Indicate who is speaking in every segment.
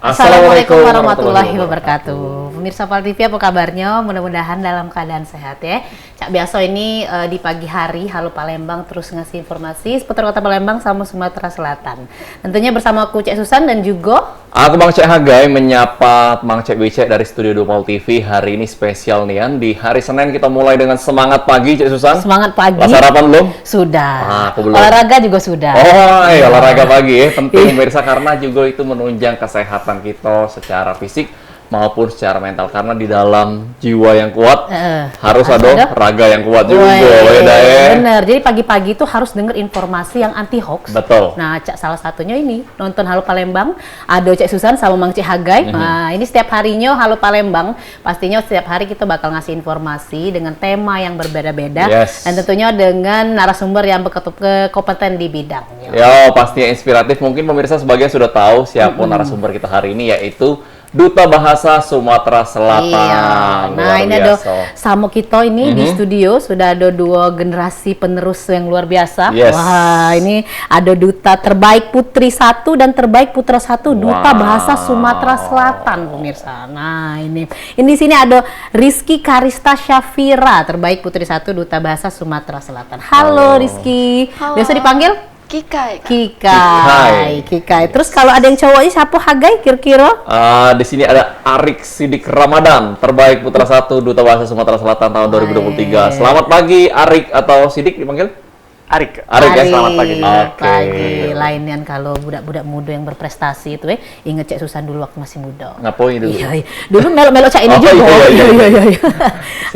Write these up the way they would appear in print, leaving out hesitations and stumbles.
Speaker 1: Assalamualaikum warahmatullahi wabarakatuh. Pemirsa Pal TV, apa kabarnya? Mudah-mudahan dalam keadaan sehat ya. Cak Biaso ini di pagi hari Halo Palembang terus ngasih informasi seputar Kota Palembang sama Sumatera Selatan. Tentunya bersama aku Cek Susan dan juga
Speaker 2: aku Bang Cek Hagai menyapa Bang Cek Wicek dari Studio 2 Pal TV. Hari ini spesial nih kan, di hari Senin kita mulai dengan semangat pagi Cek Susan.
Speaker 1: Semangat pagi.
Speaker 2: Udah sarapan belum?
Speaker 1: Sudah.
Speaker 2: Aku belum.
Speaker 1: Olahraga juga sudah.
Speaker 2: Oh iya, olahraga pagi ya, penting pemirsa karena juga itu menunjang kesehatan kita secara fisik maupun secara mental, karena di dalam jiwa yang kuat harus ada raga yang kuat juga.
Speaker 1: Bener, jadi pagi-pagi itu harus denger informasi yang anti hoax.
Speaker 2: Betul.
Speaker 1: Nah, Cak, salah satunya ini nonton Halo Palembang, ada Cek Susan sama Mang Cek Hagai. Nah, ini setiap harinya Halo Palembang, pastinya setiap hari kita bakal ngasih informasi dengan tema yang berbeda-beda dan tentunya dengan narasumber yang berkompeten di bidangnya.
Speaker 2: Ya, pastinya inspiratif. Mungkin pemirsa sebagian sudah tahu siapa narasumber kita hari ini, yaitu Duta Bahasa Sumatera Selatan.
Speaker 1: Iya. Nah, ini ada sama kita ini di studio sudah ada dua generasi penerus yang luar biasa. Wah, ini ada Duta Terbaik Putri 1 dan Terbaik Putra 1 Duta Bahasa Sumatera Selatan, pemirsa. Nah, ini di sini ada Rizky Karista Syafira, Terbaik Putri 1 Duta Bahasa Sumatera Selatan. Halo Rizky.
Speaker 3: Halo.
Speaker 1: Biasa dipanggil
Speaker 3: Kikai.
Speaker 1: Kikai. Terus kalau ada yang cowoknya siapa Hagai kira-kira?
Speaker 2: Di sini ada Arik Sidik Ramadan, Terbaik Putra 1 Duta Bahasa Sumatera Selatan tahun 2023. Selamat pagi Arik atau Sidik dipanggil?
Speaker 4: Arik
Speaker 2: ya, selamat pagi.
Speaker 1: Pagi. Lainnya kalau budak-budak muda yang berprestasi itu inget Cek Susan dulu waktu masih muda.
Speaker 2: Ngapain dulu?
Speaker 1: Iya. Dulu melo-melo Cak ini juga. Iya.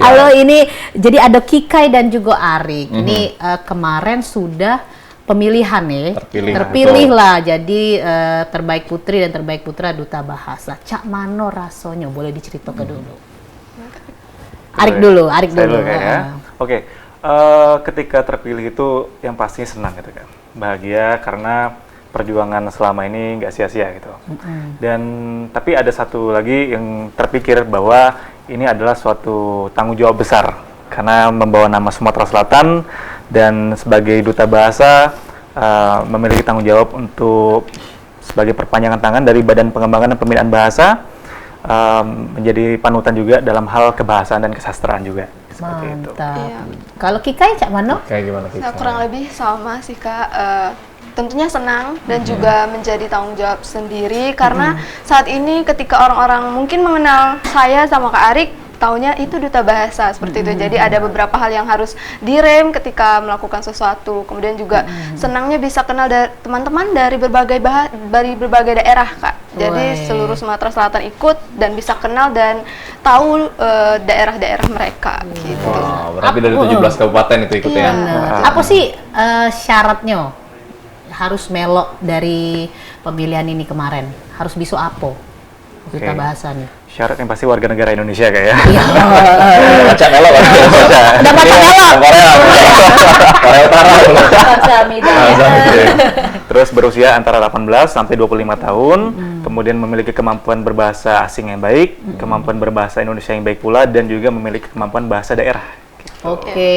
Speaker 1: Halo, ini jadi ada Kikai dan juga Arik. Ini kemarin sudah pemilihan ya, terpilih lah jadi Terbaik Putri dan Terbaik Putra Duta Bahasa. Cak mano rasonya, boleh diceritakan dulu. Arik dulu.
Speaker 4: Oke. Ketika terpilih itu yang pasti senang gitu kan, bahagia karena perjuangan selama ini nggak sia-sia gitu. Dan tapi ada satu lagi yang terpikir bahwa ini adalah suatu tanggung jawab besar karena membawa nama Sumatera Selatan dan sebagai duta bahasa memiliki tanggung jawab untuk sebagai perpanjangan tangan dari Badan Pengembangan dan Pembinaan Bahasa, menjadi panutan juga dalam hal kebahasaan dan kesastraan juga. Seperti itu.
Speaker 3: Iya.
Speaker 1: Kalau Kikai Cak Mano?
Speaker 2: Kayak gimana Kikai?
Speaker 3: Nah, kurang lebih sama sih Kak. Tentunya senang dan juga menjadi tanggung jawab sendiri karena saat ini ketika orang-orang mungkin mengenal saya sama Kak Arik, taunya itu duta bahasa seperti itu. Jadi ada beberapa hal yang harus direm ketika melakukan sesuatu. Kemudian juga senangnya bisa kenal teman-teman dari berbagai daerah, Kak. Jadi seluruh Sumatera Selatan ikut dan bisa kenal dan tahu daerah-daerah mereka gitu.
Speaker 2: Wow, berarti dari 17 kabupaten itu ikutnya.
Speaker 1: Apa sih syaratnya harus melok dari pemilihan ini kemarin? Harus bisa apa? Duta bahasa nih.
Speaker 4: Syarat yang pasti warga negara Indonesia kayak ya.
Speaker 2: Baca melok kan?
Speaker 1: Udah baca melok.
Speaker 2: Korea Utara.
Speaker 4: Terus berusia antara 18 sampai 25 tahun, kemudian memiliki kemampuan berbahasa asing yang baik, kemampuan berbahasa Indonesia yang baik pula, dan juga memiliki kemampuan bahasa daerah.
Speaker 1: Oke.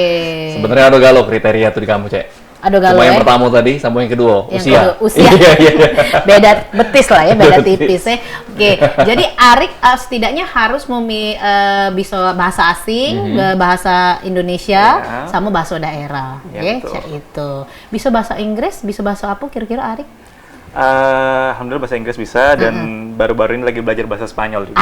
Speaker 2: Sebenarnya ada galau kriteria tuh di kamu, Cek.
Speaker 1: Ada galau
Speaker 2: cuma yang pertama tadi sama yang kedua, usia.
Speaker 1: Beda betis lah ya, beda tipis ya. Oke, jadi Arik setidaknya harus bisa bahasa asing, bahasa Indonesia, sama bahasa daerah. Oke, itu. Bisa bahasa Inggris, bisa bahasa apa kira-kira Arik?
Speaker 4: Alhamdulillah bahasa Inggris bisa dan baru-baru ini lagi belajar bahasa Spanyol juga.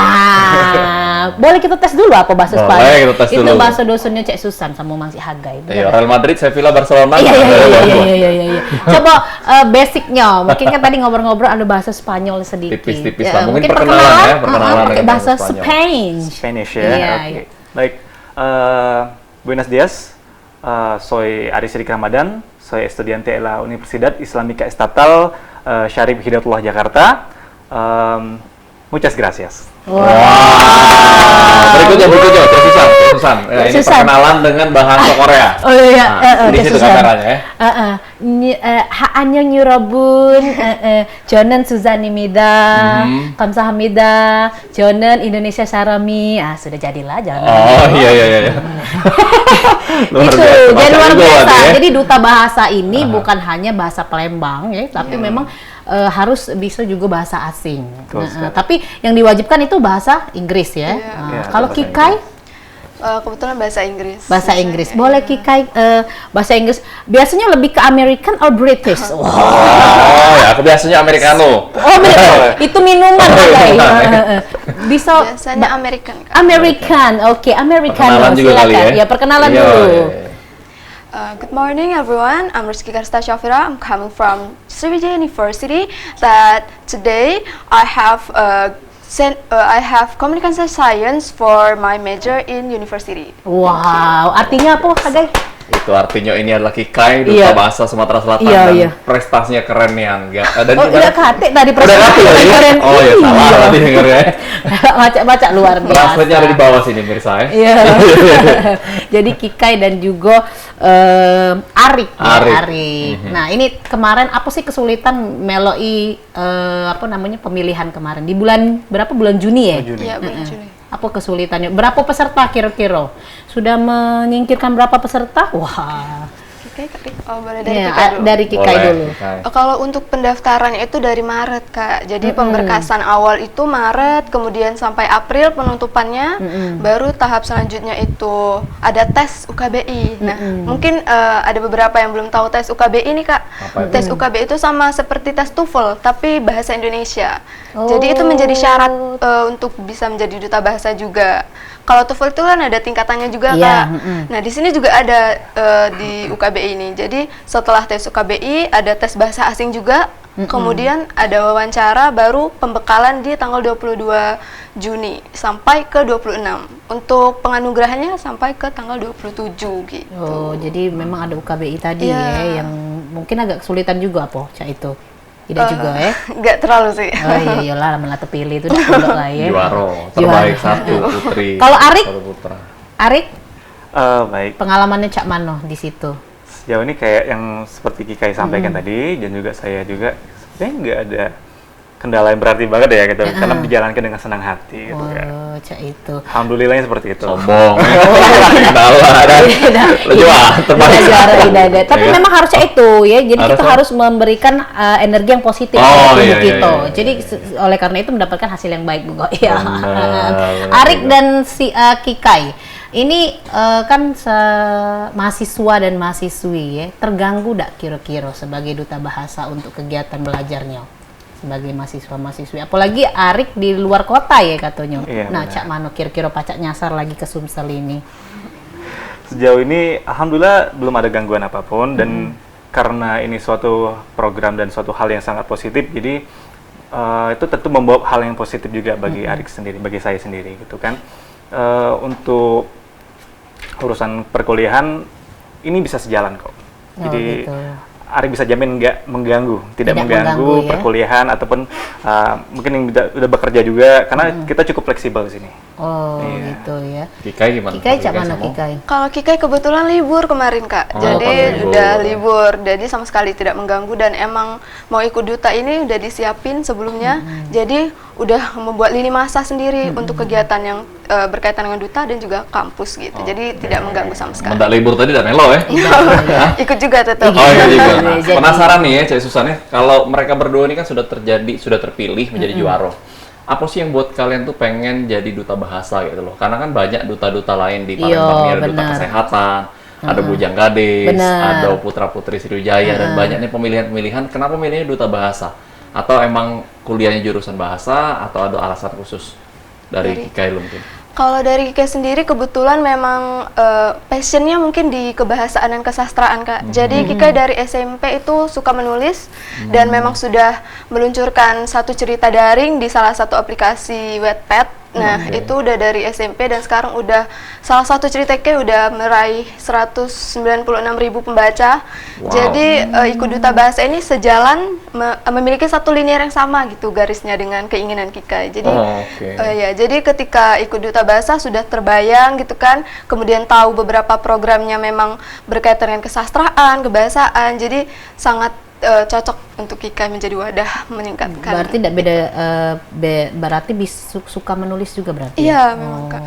Speaker 1: Boleh kita tes dulu apa bahasa Spanyol?
Speaker 2: Boleh, kita tes dulu.
Speaker 1: Itu bahasa dosennya Cek Susan sama Mang Hagai.
Speaker 2: Real Madrid, Sevilla, Barcelona.
Speaker 1: Iya. Coba basicnya, mungkin kan tadi ngobrol-ngobrol ada bahasa Spanyol sedikit.
Speaker 2: Tipis-tipis lah, mungkin perkenalan
Speaker 1: pakai bahasa
Speaker 4: Spanish ya. Oke. Baik. Buenos días. Soy Aris Sidik Ramadan. Soy estudiante de la Universidad Islámica Estatal Syarif Hidayatullah Jakarta. Muchas gracias.
Speaker 2: Berikutnya, Susan. Ini perkenalan dengan bahasa Korea.
Speaker 1: Oh iya,
Speaker 2: di situ kameranya ya.
Speaker 1: 안녕 여러분, 저는 수잔입니다. 감사합니다. 저는 Indonesia 사람이. Sudah jadilah, jangan.
Speaker 2: Oh iya.
Speaker 1: Itu jadi luar biasa. Jadi duta bahasa ini bukan hanya bahasa Palembang ya, tapi memang harus bisa juga bahasa asing. Tapi yang diwajibkan itu bahasa Inggris ya. Kalau Kikai?
Speaker 3: Kebetulan bahasa Inggris.
Speaker 1: Bahasa Inggris. Boleh Kikai bahasa Inggris. Biasanya lebih ke American or British?
Speaker 2: Oh ya, aku biasanya Americano.
Speaker 1: Itu minuman Kikai.
Speaker 3: Biasanya American.
Speaker 1: American, oke, Americano.
Speaker 2: Perkenalan juga kali ya.
Speaker 1: Ya, perkenalan dulu.
Speaker 3: Good morning everyone, I'm Rizky Karsta Shafira. I'm coming from Sriwijaya University. That today I have communication science for my major in university.
Speaker 1: Wow, artinya apa, Kagay?
Speaker 2: Itu artinya ini adalah Kikai, duta bahasa Sumatera Selatan, dan prestasinya keren nih, Angga.
Speaker 1: Udah kate tadi prestasinya keren.
Speaker 2: Oh ya, salah tadi dengarnya.
Speaker 1: Baca luar biasa.
Speaker 2: Transfernya ada di bawah sini, mirsa ya.
Speaker 1: Iya. Jadi Kikai dan juga Arik. Nah, ini kemarin apa sih kesulitan meloi pemilihan kemarin di bulan berapa? Bulan Juni ya?
Speaker 3: Iya, bulan Juni.
Speaker 1: Apa kesulitannya? Berapa peserta kira-kira? Sudah menyingkirkan berapa peserta? Wah.
Speaker 3: Boleh dari Kikai dulu.
Speaker 1: Dari Kikai dulu.
Speaker 3: Kalau untuk pendaftarannya itu dari Maret, Kak. Jadi pemberkasan awal itu Maret, kemudian sampai April penutupannya, baru tahap selanjutnya itu ada tes UKBI. Nah, mungkin ada beberapa yang belum tahu tes UKBI nih, Kak. Tes UKBI itu sama seperti tes TOEFL, tapi bahasa Indonesia. Jadi itu menjadi syarat untuk bisa menjadi duta bahasa juga. Kalau TOEFL itu kan ada tingkatannya juga, Kak. Nah, di sini juga ada di UKBI ini. Jadi setelah tes UKBI ada tes bahasa asing juga, kemudian ada wawancara, baru pembekalan di tanggal 22 Juni sampai ke 26. Untuk penganugerahannya sampai ke tanggal 27 gitu.
Speaker 1: Oh, jadi memang ada UKBI tadi ya, yang mungkin agak kesulitan juga Cak itu. Tidak juga ya?
Speaker 3: Nggak terlalu sih.
Speaker 1: Oh iyalah, malah terpilih itu udah lah ya.
Speaker 2: Juara terbaik satu putri.
Speaker 1: Kalau Arik? Arik?
Speaker 4: Baik.
Speaker 1: Pengalamannya Cak Mano di situ?
Speaker 4: Sejauh ini kayak yang seperti Kikai sampaikan tadi, dan juga saya juga sebenarnya nggak ada kendala yang berarti banget ya gitu, karena dijalankan dengan senang hati gitu kan.
Speaker 1: Cak itu.
Speaker 4: Alhamdulillahnya seperti itu.
Speaker 2: Sombong. Kendala dan
Speaker 1: terbaik. Tapi memang harusnya itu ya. Jadi kita harus memberikan energi yang positif untuk kita. Jadi oleh karena itu mendapatkan hasil yang baik juga. Ya. Arik dan si Kikai. Ini kan mahasiswa dan mahasiswi ya, terganggu enggak kira-kira sebagai duta bahasa untuk kegiatan belajarnya? Sebagai mahasiswa-mahasiswi, apalagi Arik di luar kota ya katanya. Nah, Cak Mano kira-kira pacak nyasar lagi ke Sumsel ini?
Speaker 4: Sejauh ini alhamdulillah belum ada gangguan apapun, dan karena ini suatu program dan suatu hal yang sangat positif, jadi itu tentu membawa hal yang positif juga bagi Arik sendiri, bagi saya sendiri gitu kan. Untuk urusan perkuliahan ini bisa sejalan kok. Jadi gitu. Arik bisa jamin nggak mengganggu, tidak mengganggu perkuliahan ataupun mungkin yang udah bekerja juga, karena kita cukup fleksibel di sini.
Speaker 1: Oh gitu ya.
Speaker 2: Kikai gimana?
Speaker 1: Kikai Cak Mano Kikai?
Speaker 3: Kalau Kikai kebetulan libur kemarin, Kak. Jadi udah libur, jadi sama sekali tidak mengganggu, dan emang mau ikut duta ini udah disiapin sebelumnya. Jadi udah membuat lini masa sendiri untuk kegiatan yang berkaitan dengan duta dan juga kampus gitu. Jadi tidak mengganggu sama sekali.
Speaker 2: Mendak libur tadi udah melo ya?
Speaker 3: Ikut juga tetap.
Speaker 2: Oh iya juga. Nah, penasaran nih ya Cak Susan ya, kalau mereka berdua ini kan sudah terpilih menjadi juara. Apa sih yang buat kalian tuh pengen jadi duta bahasa gitu loh? Karena kan banyak duta-duta lain di Palembang, ada duta kesehatan, ada Bujang Gadis, ada putra-putri Sriwijaya, dan banyak nih pemilihan-pemilihan. Kenapa milihnya duta bahasa? Atau emang kuliahnya jurusan bahasa, atau ada alasan khusus dari Kikai mungkin?
Speaker 3: Kalau dari Kikai sendiri kebetulan memang passionnya mungkin di kebahasaan dan kesastraan, Kak. Jadi Kikai dari SMP itu suka menulis dan memang sudah meluncurkan satu cerita daring di salah satu aplikasi Wattpad. Nah, itu udah dari SMP dan sekarang udah salah satu ceritanya udah meraih 196.000 pembaca. Jadi Ikut Duta Bahasa ini sejalan memiliki satu linear yang sama gitu garisnya dengan keinginan Kikai. Jadi jadi ketika Ikut Duta Bahasa sudah terbayang gitu kan, kemudian tahu beberapa programnya memang berkaitan dengan kesastraan, kebahasaan. Jadi sangat cocok untuk Kikai menjadi wadah meningkatkan.
Speaker 1: Berarti tidak beda, berarti suka menulis juga berarti?
Speaker 3: Iya, memang Kak.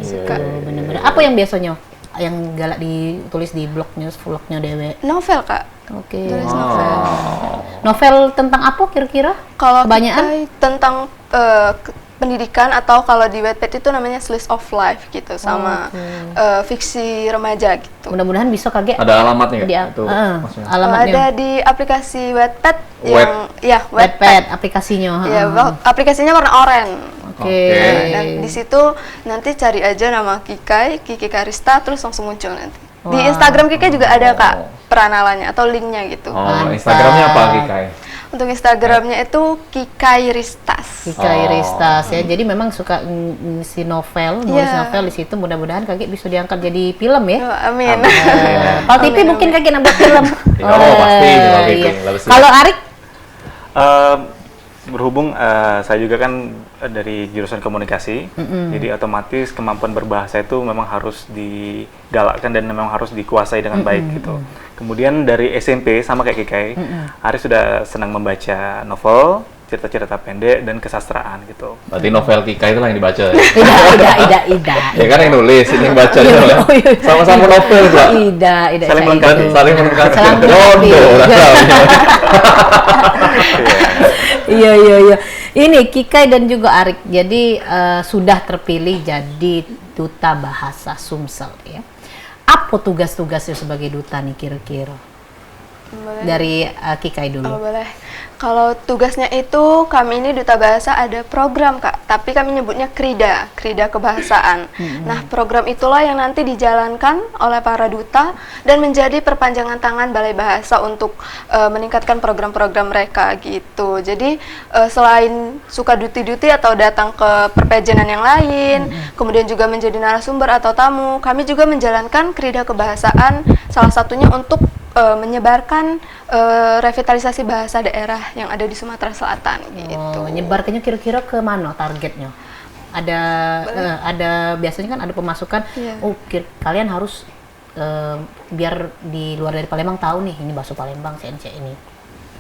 Speaker 1: Suka. Bener-bener. Apa yang biasanya yang galak ditulis di vlognya Dewe?
Speaker 3: Novel Kak.
Speaker 1: Oke.
Speaker 3: Tulis novel.
Speaker 1: Novel tentang apa kira-kira?
Speaker 3: Kalau
Speaker 1: kebanyakan
Speaker 3: Kikai tentang pendidikan, atau kalau di Wattpad itu namanya slice of life gitu, sama fiksi remaja gitu.
Speaker 1: Mudah-mudahan bisa kaget.
Speaker 2: Ada alamatnya nggak?
Speaker 1: Alamatnya
Speaker 3: ada di aplikasi Wattpad
Speaker 1: Wattpad aplikasinya.
Speaker 3: Ya, aplikasinya warna oranye.
Speaker 1: Oke.
Speaker 3: Dan di situ nanti cari aja nama Kikai, Kiki Karista, terus langsung muncul nanti. Di Instagram Kikai juga ada Kak peranalannya atau linknya gitu.
Speaker 2: Instagramnya apa Kikai?
Speaker 3: Untuk Instagramnya itu Kikai Ristas.
Speaker 1: Kikai Ristas ya. Jadi memang suka ngisi novel, nulis novel di situ. Mudah-mudahan kakek bisa diangkat jadi film ya.
Speaker 3: Amin.
Speaker 1: Kalau TV mungkin kakek nak buat film.
Speaker 2: Pasti.
Speaker 1: Kalau Arik?
Speaker 4: Berhubung saya juga kan dari jurusan komunikasi, jadi otomatis kemampuan berbahasa itu memang harus digalakkan dan memang harus dikuasai dengan baik gitu. Kemudian dari SMP sama kayak Kikai, Aris sudah senang membaca novel, cerita-cerita pendek dan kesastraan gitu.
Speaker 2: Berarti novel Kikai itu lah yang dibaca ya?
Speaker 1: Ida.
Speaker 2: Ya kan yang nulis, ini yang baca juga. Sama-sama novel Pak.
Speaker 1: Ida.
Speaker 4: Saling melengkapi.
Speaker 2: Saling melengkapi. Jodoh.
Speaker 1: Iya. Ini Kikai dan juga Arik. Jadi sudah terpilih jadi duta bahasa Sumsel ya. Apa tugas-tugasnya sebagai duta nih kira-kira? Dari Kikai dulu.
Speaker 3: Boleh. Kalau tugasnya itu, kami ini Duta Bahasa ada program Kak, tapi kami nyebutnya Krida Kebahasaan. Nah, program itulah yang nanti dijalankan oleh para duta dan menjadi perpanjangan tangan Balai Bahasa untuk meningkatkan program-program mereka gitu. Jadi selain suka duti-duti atau datang ke perpejenan yang lain, kemudian juga menjadi narasumber atau tamu, kami juga menjalankan Krida Kebahasaan, salah satunya untuk menyebarkan revitalisasi bahasa daerah yang ada di Sumatera Selatan gitu.
Speaker 1: Menyebarkannya kira-kira ke mana targetnya? Ada biasanya kan ada pemasukan. Kalian harus biar di luar dari Palembang tahu nih ini bakso Palembang CNC ini.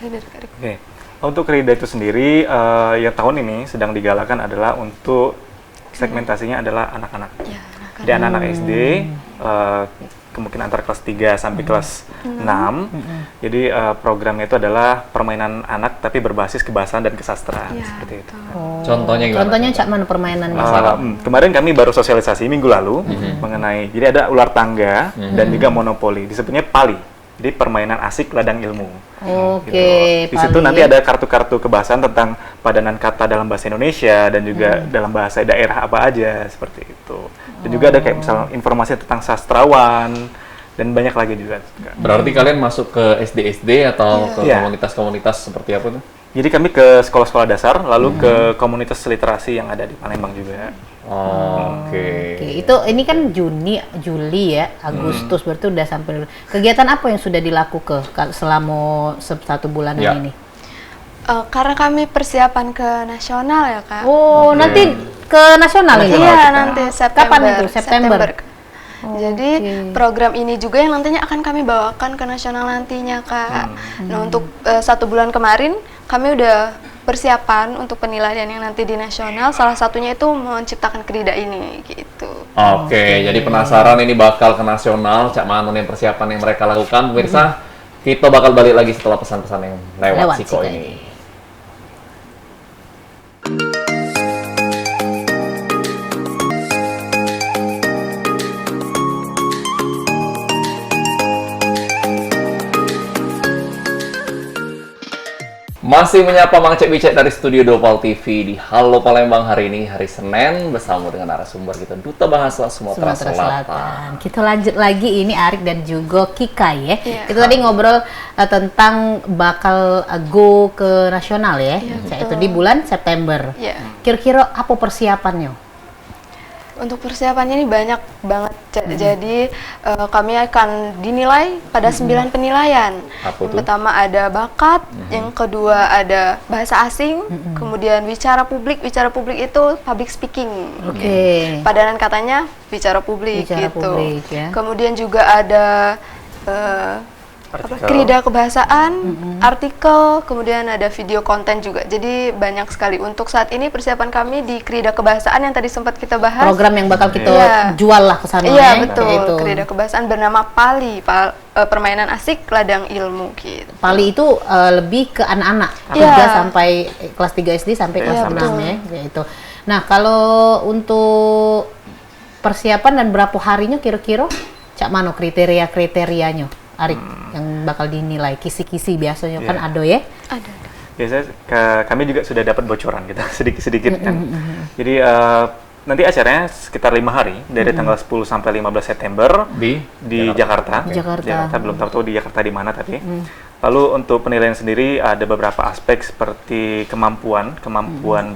Speaker 4: Oke. Untuk Krida itu sendiri yang tahun ini sedang digalakkan adalah untuk segmentasinya adalah anak-anak. Jadi anak-anak SD kemungkinan antara kelas 3 sampai kelas 6. Jadi programnya itu adalah permainan anak tapi berbasis kebahasaan dan kesastraan seperti itu.
Speaker 2: Contohnya gimana?
Speaker 1: Contohnya cak mana permainannya?
Speaker 4: Kemarin kami baru sosialisasi minggu lalu mengenai, jadi ada ular tangga dan juga monopoli, disebutnya Pali. Jadi permainan asik ladang ilmu. Gitu. Di situ nanti ada kartu-kartu kebahasaan tentang padanan kata dalam bahasa Indonesia dan juga dalam bahasa daerah apa aja seperti itu. Dan juga ada kayak misalnya informasi tentang sastrawan dan banyak lagi juga.
Speaker 2: Berarti kalian masuk ke SD-SD atau ke komunitas-komunitas seperti apa tuh?
Speaker 4: Jadi kami ke sekolah-sekolah dasar, lalu ke komunitas literasi yang ada di Palembang juga.
Speaker 2: Oke.
Speaker 1: Itu ini kan Juli ya, Agustus berarti udah sampai. Kegiatan apa yang sudah dilakukan selama 1 bulanan ini?
Speaker 3: Karena kami persiapan ke nasional ya Kak.
Speaker 1: Nanti ke nasional ini?
Speaker 3: Iya, nanti September.
Speaker 1: Kapan itu? September.
Speaker 3: Jadi program ini juga yang nantinya akan kami bawakan ke nasional nantinya Kak. Nah, untuk 1 bulan kemarin kami udah persiapan untuk penilaian yang nanti di nasional, salah satunya itu menciptakan Krida ini gitu.
Speaker 2: Oke, jadi penasaran ini bakal ke nasional, Cak Manun yang persiapan yang mereka lakukan. Pemirsa, kita bakal balik lagi setelah pesan-pesan yang lewat Siko ini. Masih menyapa Mang Cek Bicek dari Studio Dopal TV di Halo Palembang hari ini, hari Senin, bersama dengan narasumber kita, Duta Bahasa Sumatera Selatan.
Speaker 1: Kita lanjut lagi, ini Arik dan juga Kikai ya. Kita tadi ngobrol tentang bakal go ke nasional ya, itu di bulan September. Kira-kira apa persiapannya
Speaker 3: Untuk persiapannya ini banyak banget. Jadi kami akan dinilai pada 9 penilaian.
Speaker 2: Apa
Speaker 3: Yang
Speaker 2: tuh?
Speaker 3: pertama ada bakat, yang kedua ada bahasa asing, kemudian bicara publik. Bicara publik itu public speaking.
Speaker 1: Oke.
Speaker 3: Padanan katanya bicara publik
Speaker 1: Bicara
Speaker 3: gitu.
Speaker 1: publik, ya.
Speaker 3: Kemudian juga ada krida kebahasaan, artikel, kemudian ada video konten juga. Jadi banyak sekali. Untuk saat ini persiapan kami di krida kebahasaan yang tadi sempat kita bahas.
Speaker 1: Program yang bakal kita
Speaker 3: Iya.
Speaker 1: jual lah ke sana.
Speaker 3: Iya
Speaker 1: ya,
Speaker 3: betul.
Speaker 1: yaitu.
Speaker 3: Krida kebahasaan bernama Pali, permainan asik ladang ilmu gitu.
Speaker 1: Pali itu lebih ke anak-anak,
Speaker 3: Iya.
Speaker 1: 3 sampai kelas 3 SD sampai kelas
Speaker 3: Iya,
Speaker 1: 6
Speaker 3: betul.
Speaker 1: ya, yaitu. Nah, kalau untuk persiapan dan berapa harinya kira-kira cak mano kriteria-kriterianya, Arik, yang bakal dinilai kisi-kisi biasanya kan ada ya?
Speaker 3: Ada.
Speaker 4: Biasanya kami juga sudah dapat bocoran gitu sedikit-sedikit kan. Jadi nanti acaranya sekitar 5 hari dari tanggal 10 sampai 15 September
Speaker 2: Di
Speaker 4: Jakarta.
Speaker 1: Di Jakarta.
Speaker 4: Belum tahu di Jakarta di mana tapi. Lalu untuk penilaian sendiri ada beberapa aspek seperti kemampuan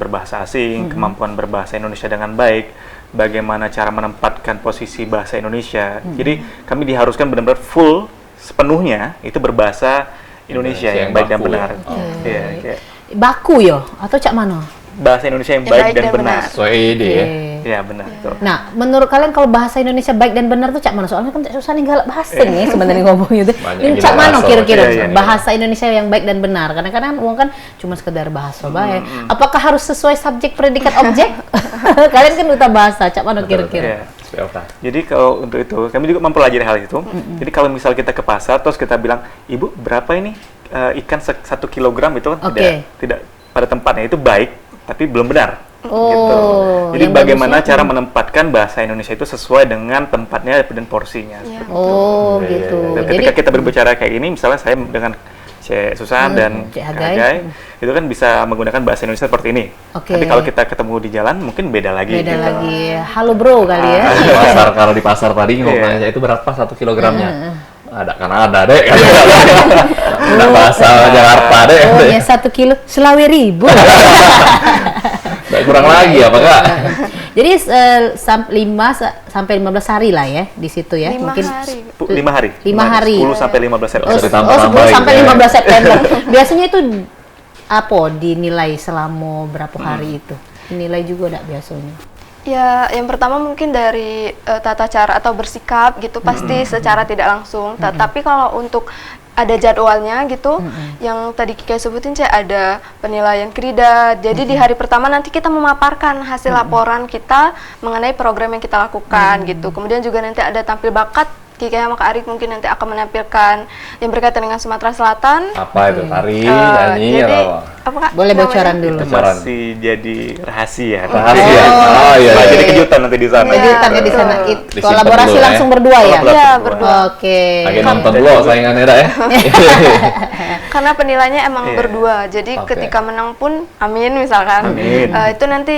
Speaker 4: berbahasa asing, kemampuan berbahasa Indonesia dengan baik, bagaimana cara menempatkan posisi bahasa Indonesia. Jadi kami diharuskan benar-benar full sepenuhnya itu berbahasa Indonesia yang baik dan
Speaker 2: baku
Speaker 4: benar.
Speaker 2: ya.
Speaker 4: Iya, iya.
Speaker 1: Baku yo atau cak mano?
Speaker 4: Bahasa Indonesia yang baik dan benar.
Speaker 2: Sesuai ide ya.
Speaker 4: Iya, benar itu.
Speaker 1: Nah, menurut kalian kalau bahasa Indonesia baik dan benar tuh cak mana? Soalnya kan susah nih galak bahasa nih sebenarnya ngomong gitu.
Speaker 2: Banyak
Speaker 1: Ini
Speaker 2: yang
Speaker 1: cak mana
Speaker 2: bahasa.
Speaker 1: kira-kira
Speaker 4: Iya, iya.
Speaker 1: bahasa Indonesia yang baik dan benar? Kadang-kadang uang kan cuma sekedar bahasa baik. Apakah harus sesuai subjek, predikat, objek? Kalian kan duta bahasa, cak mana kira-kira?
Speaker 4: Iya.
Speaker 2: Sesuai apa?
Speaker 4: Jadi kalau untuk itu kami juga mempelajari hal itu. Jadi kalau misal kita ke pasar terus kita bilang, "Ibu, berapa ini ikan 1 kilogram?" itu kan
Speaker 1: Oke.
Speaker 4: tidak pada tempatnya, itu baik tapi belum benar.
Speaker 1: Oh,
Speaker 4: Gitu. Jadi
Speaker 1: yang
Speaker 4: bagaimana
Speaker 1: bagusnya,
Speaker 4: cara menempatkan bahasa Indonesia itu sesuai dengan tempatnya dan porsinya.
Speaker 3: Iya.
Speaker 1: Oh,
Speaker 2: Iya,
Speaker 1: gitu.
Speaker 2: iya,
Speaker 4: Dan
Speaker 1: Jadi
Speaker 4: ketika kita berbicara kayak ini, misalnya saya dengan Cek Susan dan
Speaker 1: Cek
Speaker 4: Kak
Speaker 1: Hagai.
Speaker 4: Hagai, itu kan bisa menggunakan bahasa Indonesia seperti ini.
Speaker 1: Oke.
Speaker 4: Tapi kalau kita ketemu di jalan, mungkin beda lagi.
Speaker 1: beda
Speaker 4: gitu.
Speaker 1: lagi. Halo bro kali ya.
Speaker 2: Di pasar, kalau di pasar tadi ngomong
Speaker 4: Iya.
Speaker 2: aja itu berapa 1 kilogramnya? Ada kan ada deh. Ada bahasa Jakarta deh.
Speaker 1: Oh ya 1 kilo Selawe ribu.
Speaker 2: Nggak kurang lagi apa Kak?
Speaker 1: Jadi 5 sampai 15 hari lah ya di situ ya.
Speaker 3: 5
Speaker 1: Mungkin
Speaker 3: hari.
Speaker 4: 5 hari.
Speaker 1: 5 hari.
Speaker 4: 10 sampai 15 September.
Speaker 2: Bisa
Speaker 1: Oh,
Speaker 2: ditambah-tambahin
Speaker 1: 10 sampai
Speaker 2: ya.
Speaker 1: 15 September. Biasanya itu apa dinilai selama berapa hari itu? Dinilai juga enggak biasanya?
Speaker 3: Ya, yang pertama mungkin dari tata cara atau bersikap gitu pasti secara tidak langsung. Tapi kalau untuk ada jadwalnya gitu, yang tadi Kika sebutin saya ada penilaian krida. Jadi di hari pertama nanti kita memaparkan hasil laporan kita mengenai program yang kita lakukan gitu. Kemudian juga nanti ada tampil bakat. Kika sama Kak Arik mungkin nanti akan menampilkan yang berkaitan dengan Sumatera Selatan.
Speaker 2: Apa itu? Tari, nyanyi,
Speaker 3: Jadi
Speaker 2: atau apa?
Speaker 3: apa Kak?
Speaker 1: Boleh
Speaker 3: namanya?
Speaker 1: bocoran dulu.
Speaker 4: Itu masih jadi rahasia.
Speaker 2: Rahasia. Oh iya.
Speaker 4: Nah,
Speaker 2: iya.
Speaker 4: jadi kejutan nanti di sana.
Speaker 1: Jadi
Speaker 3: Iya,
Speaker 1: target di
Speaker 3: betul.
Speaker 1: sana
Speaker 2: Disimpan
Speaker 1: kolaborasi
Speaker 2: dulu ya.
Speaker 1: langsung berdua ya?
Speaker 4: Kolaborasi
Speaker 3: Iya,
Speaker 4: berdua.
Speaker 3: berdua.
Speaker 1: Oke.
Speaker 2: Lagi nonton dulu saingannya dah ya.
Speaker 3: Karena penilainya emang
Speaker 4: Iya.
Speaker 3: berdua, jadi
Speaker 2: Oke.
Speaker 3: ketika menang pun amin misalkan,
Speaker 4: Amin.
Speaker 3: itu nanti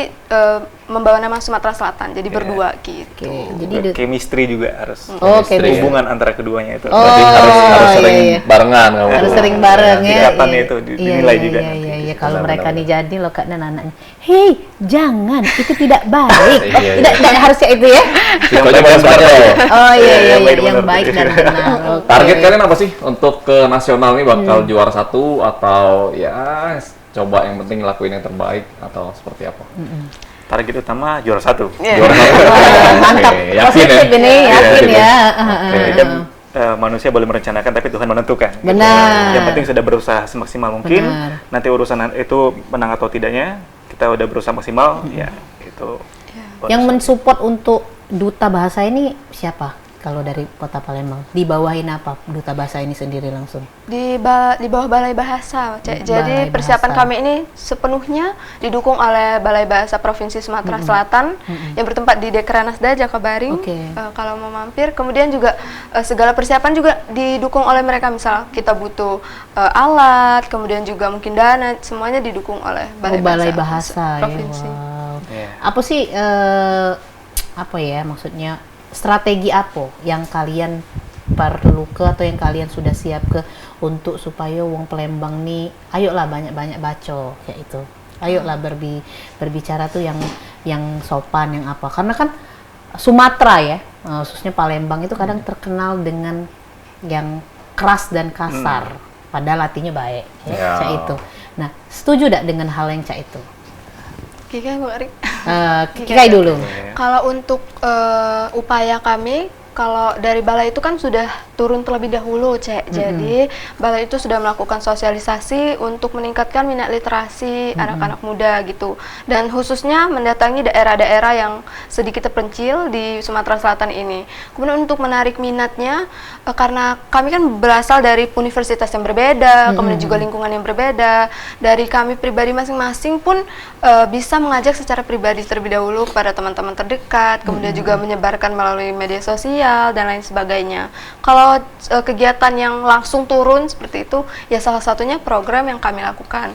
Speaker 3: membawa nama Sumatera Selatan, jadi berdua gitu.
Speaker 1: Oke. Jadi
Speaker 4: Chemistry juga harus.
Speaker 1: Oke.
Speaker 2: Chemistry.
Speaker 4: Hubungan antara keduanya itu.
Speaker 1: Oh,
Speaker 2: Berarti harus
Speaker 1: iya,
Speaker 2: sering
Speaker 1: iya.
Speaker 2: barengan kamu.
Speaker 1: harus
Speaker 2: tuh.
Speaker 1: sering bareng ya.
Speaker 4: ikatannya itu dinilai juga
Speaker 1: Iya,
Speaker 4: nanti.
Speaker 1: iya, iya. Kalau
Speaker 2: Benar,
Speaker 1: mereka
Speaker 2: benar,
Speaker 1: nih jadi loh Kak dan anaknya. Hei, jangan, itu tidak baik. Oh,
Speaker 2: Iya,
Speaker 1: tidak,
Speaker 2: iya.
Speaker 1: tidak harusnya itu ya.
Speaker 2: Pokoknya banyak loh.
Speaker 1: Oh iya, iya,
Speaker 4: Yang baik
Speaker 1: iya, yang
Speaker 4: dan
Speaker 1: baik dan
Speaker 4: benar.
Speaker 1: benar. Oke.
Speaker 2: Target kalian apa sih untuk ke nasional nih, bakal juara 1 atau ya coba yang penting lakuin yang terbaik atau seperti apa?
Speaker 4: Target utama juara 1.
Speaker 3: Iya.
Speaker 2: Juara 1.
Speaker 1: Wah, mantap.
Speaker 2: Oke, yakin
Speaker 1: Positif
Speaker 2: ya?
Speaker 1: ini, yakin
Speaker 2: Iya,
Speaker 1: ya.
Speaker 4: Jadi kan manusia boleh merencanakan tapi Tuhan menentukan. gitu.
Speaker 1: Benar.
Speaker 4: Yang penting sudah berusaha semaksimal mungkin.
Speaker 1: Benar.
Speaker 4: Nanti urusan itu menang atau tidaknya kita udah berusaha maksimal, ya itu.
Speaker 1: Yang mensupport untuk duta bahasa ini siapa? Kalau dari Kota Palembang, di bawahin apa duta bahasa ini sendiri langsung?
Speaker 3: Di bawah Balai Bahasa, Cek. Jadi
Speaker 1: Balai
Speaker 3: persiapan
Speaker 1: Bahasa.
Speaker 3: kami ini sepenuhnya didukung oleh Balai Bahasa Provinsi Sumatera Selatan yang bertempat di Dekranasda Jakabaring.
Speaker 1: Oke.
Speaker 3: Kalau mau mampir, kemudian juga segala persiapan juga didukung oleh mereka. Misal kita butuh alat, kemudian juga mungkin dana, semuanya didukung oleh
Speaker 1: Balai Bahasa ya.
Speaker 3: Provinsi.
Speaker 1: Wow.
Speaker 4: Iya.
Speaker 1: Apa sih apa ya maksudnya strategi apa yang kalian perlu ke atau yang kalian sudah siap ke untuk supaya wong Palembang nih ayolah banyak-banyak baca kayak itu. Ayolah berbicara tuh yang sopan yang apa. Karena kan Sumatera ya, khususnya Palembang itu kadang terkenal dengan yang keras dan kasar, padahal artinya baik ya, Cak itu. Nah, setuju tidak dengan hal yang Cak itu?
Speaker 3: Kikai, Bu Arik.
Speaker 1: Kikai dulu.
Speaker 3: Kalau untuk upaya kami, kalau dari balai itu kan sudah turun terlebih dahulu, Cek. Jadi balai itu sudah melakukan sosialisasi untuk meningkatkan minat literasi anak-anak muda gitu. Dan khususnya mendatangi daerah-daerah yang sedikit terpencil di Sumatera Selatan ini. Kemudian untuk menarik minatnya, karena kami kan berasal dari universitas yang berbeda, kemudian juga lingkungan yang berbeda. Dari kami pribadi masing-masing pun bisa mengajak secara pribadi terlebih dahulu kepada teman-teman terdekat, kemudian juga menyebarkan melalui media sosial dan lain sebagainya. Kalau kegiatan yang langsung turun seperti itu, ya salah satunya program yang kami lakukan.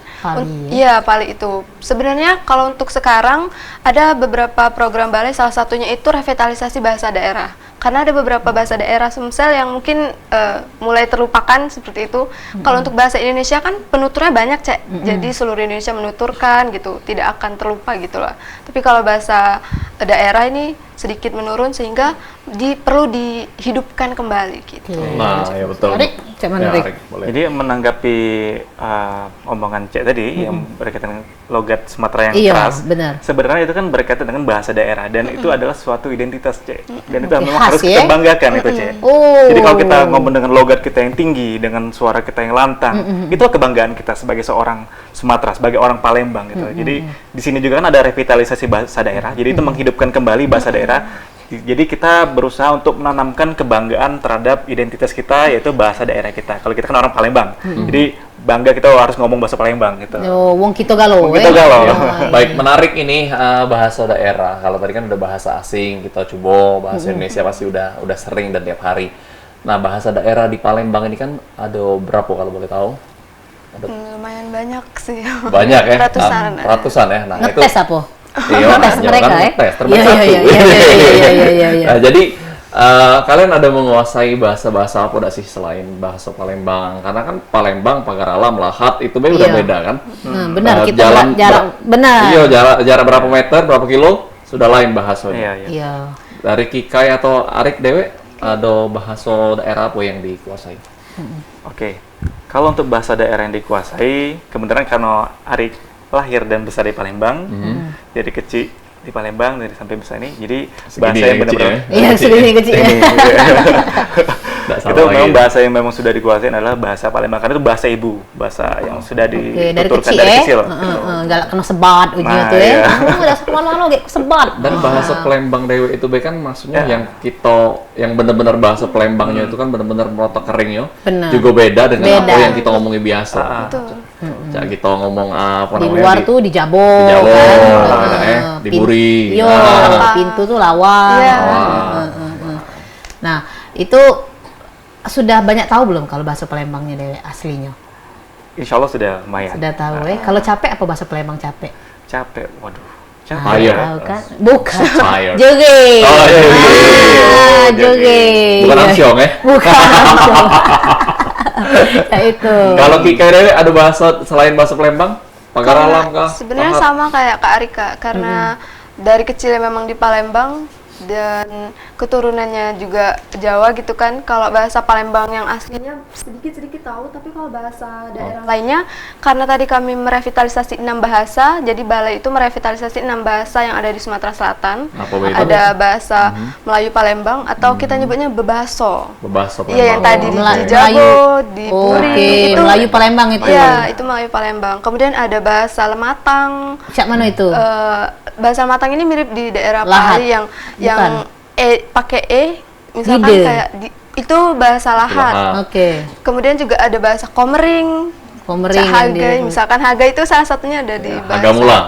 Speaker 3: Iya, Pali itu. Sebenarnya kalau untuk sekarang ada beberapa program balai, salah satunya itu revitalisasi bahasa daerah. Karena ada beberapa bahasa daerah Sumsel yang mungkin mulai terlupakan seperti itu. Kalau untuk bahasa Indonesia kan penuturnya banyak, Cek. Jadi seluruh Indonesia menuturkan gitu, tidak akan terlupa gitu lah. Tapi kalau bahasa daerah ini sedikit menurun sehingga perlu dihidupkan kembali gitu.
Speaker 2: Nah, ya betul.
Speaker 4: Jadi menanggapi omongan Cek tadi yang berkaitan logat Sumatera yang keras, sebenarnya itu kan berkaitan dengan bahasa daerah dan itu adalah suatu identitas, Cek. Dan itu memang harus kita banggakan itu, Cek. Jadi kalau kita ngomong dengan logat kita yang tinggi, dengan suara kita yang lantang, itu kebanggaan kita sebagai seorang Sumatera, sebagai orang Palembang gitu. Jadi di sini juga kan ada revitalisasi bahasa daerah. Jadi itu menghidupkan kembali bahasa daerah. Jadi kita berusaha untuk menanamkan kebanggaan terhadap identitas kita, yaitu bahasa daerah kita. Kalau kita kan orang Palembang, jadi bangga kita harus ngomong bahasa Palembang gitu.
Speaker 1: Wong kita galau.
Speaker 2: Baik, menarik ini bahasa daerah. Kalau tadi kan udah bahasa asing, kita coba bahasa Indonesia pasti udah sering dan tiap hari. Nah, bahasa daerah di Palembang ini kan ada berapa kalau boleh tahu?
Speaker 3: Lumayan banyak sih.
Speaker 2: Banyak ya?
Speaker 3: Ratusan
Speaker 2: ya. Nah,
Speaker 1: ngetes apa?
Speaker 2: Iya,
Speaker 1: mereka ya?
Speaker 2: Terbaik satu. Nah, jadi kalian ada menguasai bahasa-bahasa apa sih selain bahasa Palembang? Karena kan Palembang, Pagar Alam, Lahat itu udah beda kan?
Speaker 1: Benar, kita jarak benar.
Speaker 2: Iya, jarak berapa meter, berapa kilo sudah lain bahasanya.
Speaker 1: Iya.
Speaker 2: Dari Kikai atau Arik Dewe ada bahasa daerah apa yang dikuasai?
Speaker 4: Oke. Kalau untuk bahasa daerah yang dikuasai, kebetulan karena Arik lahir dan besar di Palembang, dari kecil di Palembang dari sampai besar ini, jadi bahasa yang benar-benar
Speaker 1: segini kecil.
Speaker 4: Itu memang bahasa yang memang sudah dikuasai adalah bahasa Palembang, karena itu bahasa ibu, bahasa yang sudah dituturkan dari kecil.
Speaker 1: Galak kena sebat ujungnya tuh ya. Udah semua kayak sebat.
Speaker 2: Dan bahasa Palembang Dewe itu kan maksudnya yang kita yang benar-benar bahasa Palembangnya itu kan benar-benar merotok kering ya. Juga beda dengan apa yang kita ngomongin biasa. Kita ngomong apa namanya?
Speaker 1: Di luar tuh di Jabo,
Speaker 2: di Buri.
Speaker 1: Pintu tuh Lawang. Nah, itu sudah banyak tahu belum kalau bahasa Palembangnya Dewe aslinya?
Speaker 4: Insya Allah sudah lumayan.
Speaker 1: Sudah tahu ya. Kalau capek apa bahasa Palembang capek?
Speaker 4: Capek, waduh.
Speaker 2: Capek.
Speaker 1: Tahu kan? Bukan.
Speaker 2: Joge.
Speaker 1: Joge.
Speaker 2: Bukan Amsyong ya?
Speaker 1: Bukan. Ya itu.
Speaker 2: Kalau Kikai Dewe ada bahasa selain bahasa Palembang? Pagar Alam kah?
Speaker 3: Sebenarnya sama kayak Kak Arika, karena dari kecil memang di Palembang dan keturunannya juga Jawa gitu kan. Kalau bahasa Palembang yang aslinya sedikit-sedikit tahu, tapi kalau bahasa daerah lainnya, karena tadi kami merevitalisasi 6 bahasa, jadi balai itu merevitalisasi 6 bahasa yang ada di Sumatera Selatan. Ada bahasa Melayu Palembang atau kita nyebutnya bebaso. Iya, yang tadi di Jago, di Puri.
Speaker 1: Itu Melayu Palembang itu.
Speaker 3: Iya, itu Melayu Palembang. Kemudian ada bahasa Lematang.
Speaker 1: Siap mana itu?
Speaker 3: Bahasa Lematang ini mirip di daerah Pali yang pakai misalkan kayak itu bahasa Lahat. Kemudian juga ada bahasa Komering. Haga, misalkan Haga itu salah satunya ada di bahasa
Speaker 2: Haga Mulang.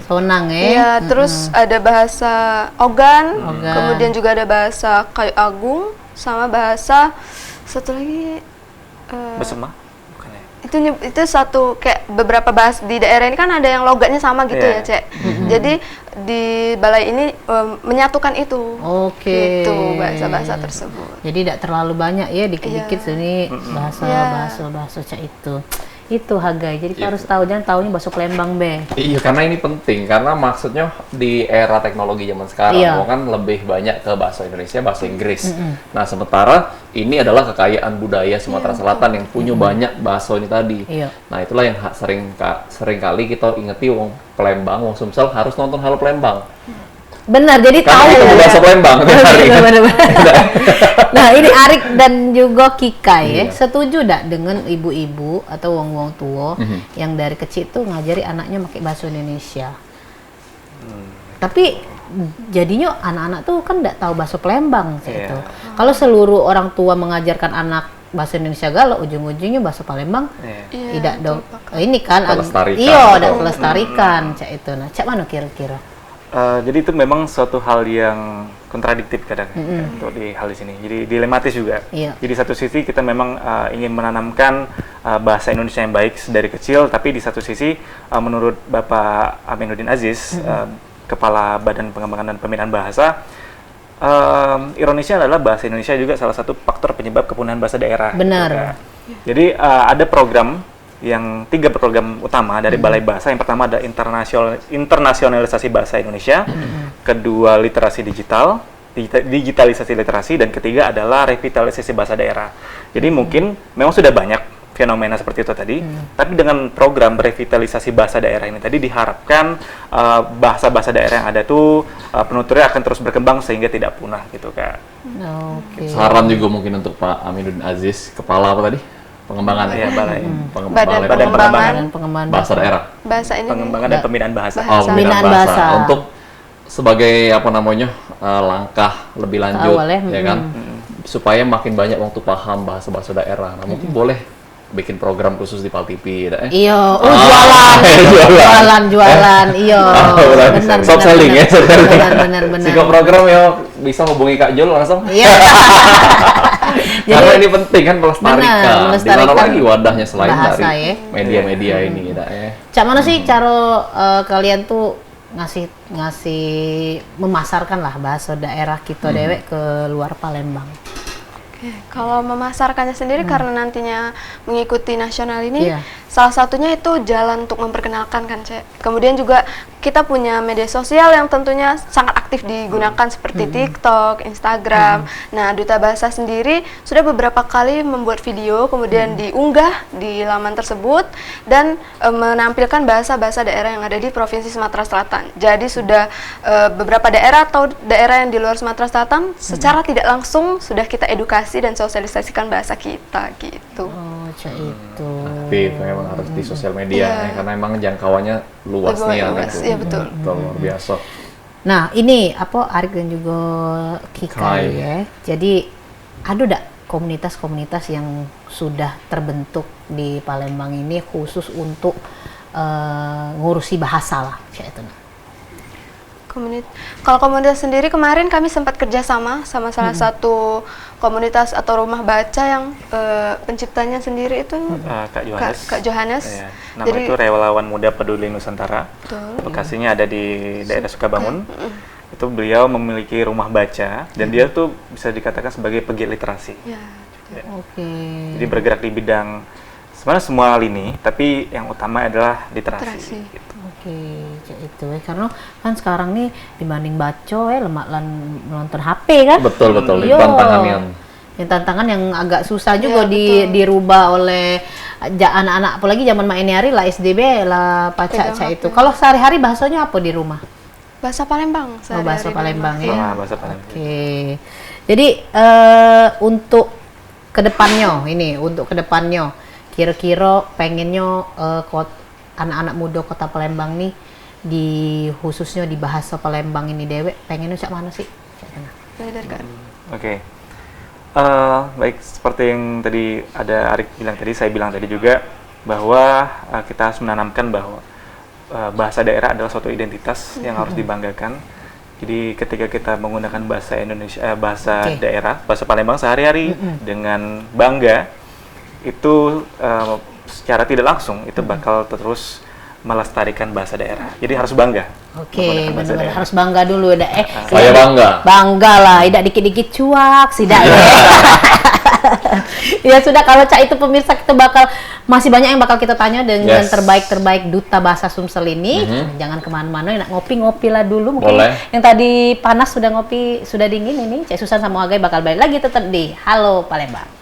Speaker 1: Sonang ya.
Speaker 3: Iya, terus ada bahasa Ogan. Kemudian juga ada bahasa Kayu Agung sama bahasa satu lagi
Speaker 4: Besema.
Speaker 3: Itu satu kayak beberapa bahasa di daerah ini kan ada yang logatnya sama gitu ya, Cek. Jadi di balai ini menyatukan itu. Gitu bahasa-bahasa tersebut.
Speaker 1: Jadi tidak terlalu banyak ya, dikit-dikit sini bahasa Cek itu. Itu Hagai. Jadi kita harus tahu, jangan taunya bakso Palembang be.
Speaker 2: Iya, karena ini penting karena maksudnya di era teknologi zaman sekarang orang kan lebih banyak ke bahasa Indonesia, bahasa Inggris. Nah, sementara ini adalah kekayaan budaya Sumatera Selatan yang punya banyak bakso ini tadi. Nah, itulah yang sering kali kita ingeti wong Palembang, wong Sumsel harus nonton Halo Palembang.
Speaker 1: Benar, jadi
Speaker 2: karena
Speaker 1: tahu
Speaker 2: itu bahasa Palembang.
Speaker 1: Nah, ini Arik dan juga Kika ya, setuju tidak dengan ibu-ibu atau wong-wong tua yang dari kecil tuh ngajari anaknya pakai bahasa Indonesia? Tapi jadinya anak-anak tuh kan tidak tahu bahasa Palembang gitu. Kalau seluruh orang tua mengajarkan anak bahasa Indonesia galau, ujung-ujungnya bahasa Palembang tidak dong. Ini kan tidak melestarikan cak itu. Nah, cak mana kira-kira?
Speaker 4: Jadi itu memang suatu hal yang kontradiktif kadang untuk di hal di sini. Jadi dilematis juga. Jadi satu sisi kita memang ingin menanamkan bahasa Indonesia yang baik dari kecil, tapi di satu sisi menurut Bapak Aminuddin Aziz, Kepala Badan Pengembangan dan Pembinaan Bahasa, ironisnya adalah bahasa Indonesia juga salah satu faktor penyebab kepunahan bahasa daerah.
Speaker 1: Benar.
Speaker 4: Jadi ada program yang 3 program utama dari Balai Bahasa. Yang pertama ada internasionalisasi bahasa Indonesia, kedua literasi digital, digitalisasi literasi, dan ketiga adalah revitalisasi bahasa daerah. Jadi mungkin memang sudah banyak fenomena seperti itu tadi, tapi dengan program revitalisasi bahasa daerah ini tadi diharapkan bahasa-bahasa daerah yang ada tuh penuturnya akan terus berkembang sehingga tidak punah gitu Kak.
Speaker 2: Saran juga mungkin untuk Pak Aminuddin Aziz, kepala apa tadi? Pengembangan
Speaker 4: Balai
Speaker 3: Badan
Speaker 1: Pengembangan
Speaker 2: bahasa daerah.
Speaker 3: Bahasa ini.
Speaker 4: Pengembangan dan pembinaan bahasa.
Speaker 2: Pembinaan bahasa. Untuk sebagai langkah lebih lanjut ya kan, supaya makin banyak waktu paham bahasa daerah. Nah, mungkin boleh bikin program khusus di Pal TV ya.
Speaker 1: Iya, jualan. Iya.
Speaker 2: Benar. Soft selling ya,
Speaker 1: benar.
Speaker 2: Siko program ya bisa hubungi Kak Jul langsung.
Speaker 1: Iya.
Speaker 2: Karena ini penting kan melestarikan. Di mana lagi wadahnya selain
Speaker 1: bahasa,
Speaker 2: dari media-media ini ya.
Speaker 1: Cak mana sih cara kalian tuh ngasih memasarkan lah bahasa daerah kita dewek ke luar Palembang?
Speaker 3: Kalau memasarkannya sendiri karena nantinya mengikuti nasional ini, salah satunya itu jalan untuk memperkenalkan kan Cek. Kemudian juga kita punya media sosial yang tentunya sangat aktif digunakan seperti TikTok, Instagram. Nah, Duta Bahasa sendiri sudah beberapa kali membuat video kemudian diunggah di laman tersebut dan menampilkan bahasa-bahasa daerah yang ada di Provinsi Sumatera Selatan. Jadi sudah beberapa daerah atau daerah yang di luar Sumatera Selatan secara tidak langsung sudah kita edukasi dan sosialisasikan bahasa kita gitu.
Speaker 1: Oh, cak itu.
Speaker 2: Aktif memang harus di sosial media karena memang jangkauannya luas nih ya.
Speaker 3: Iya betul.
Speaker 2: Luar biasa.
Speaker 1: Nah, ini Arik dan juga Kika ya. Jadi ada enggak komunitas-komunitas yang sudah terbentuk di Palembang ini khusus untuk ngurusi bahasa lah, cak itu.
Speaker 3: Kalau komunitas sendiri kemarin kami sempat kerjasama sama salah satu komunitas atau rumah baca yang penciptanya sendiri itu Kak Johannes.
Speaker 4: Nama itu Relawan Muda Peduli Nusantara. Lokasinya ada di daerah Sukabangun. Itu beliau memiliki rumah baca dan dia tuh bisa dikatakan sebagai pegiat literasi. Jadi bergerak di bidang sebenarnya semua lini, tapi yang utama adalah literasi. Gitu.
Speaker 1: Itu karena kan sekarang nih dibanding baca lemak nonton HP kan.
Speaker 2: Betul
Speaker 1: tantangan yang agak susah juga dirubah oleh anak-anak, apalagi zaman main hari lah SDB lah pacak itu. Kalau sehari-hari bahasanya apa di rumah?
Speaker 3: Bahasa Palembang.
Speaker 1: Bahasa Palembang ya.
Speaker 4: Bahasa Palembang.
Speaker 1: Jadi untuk kedepannya kira-kira pengennya anak-anak muda Kota Palembang nih khususnya di bahasa Palembang ini dewek pengennya cak mana sih?
Speaker 4: Baik, seperti yang tadi ada Arik bilang tadi, saya bilang tadi juga bahwa kita harus menanamkan bahwa bahasa daerah adalah suatu identitas yang harus dibanggakan. Jadi ketika kita menggunakan bahasa Indonesia, daerah, bahasa Palembang sehari-hari dengan bangga, itu secara tidak langsung itu bakal terus melestarikan bahasa daerah. Jadi harus bangga.
Speaker 1: Benar-benar harus bangga dulu dah.
Speaker 2: Saya bangga.
Speaker 1: Bangga lah, tidak dikit-dikit cuak, tidak ya. Ya sudah, kalau Cak itu pemirsa, kita masih banyak yang bakal kita tanya dengan terbaik duta bahasa Sumsel ini. Jangan kemana-mana, enak ngopi lah dulu. Mungkin
Speaker 2: boleh.
Speaker 1: Yang tadi panas sudah ngopi, sudah dingin ini. Cak Susan sama Agai bakal balik lagi tetap di Halo Palembang.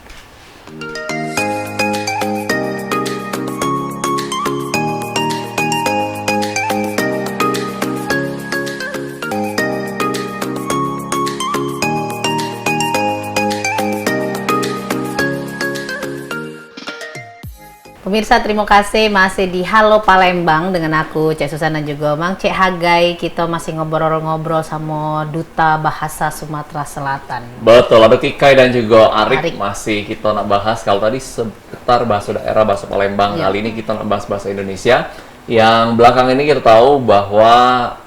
Speaker 1: Pemirsa, terima kasih masih di Halo Palembang dengan aku Cek Susan dan juga Mang Cek Hagai. Kita masih ngobrol-ngobrol sama Duta Bahasa Sumatera Selatan.
Speaker 2: Betul, ada Kikai dan juga Arik. Masih kita nak bahas, kalau tadi seputar bahasa daerah, bahasa Palembang. Kali ini kita nak bahas bahasa Indonesia. Yang belakang ini kita tahu bahwa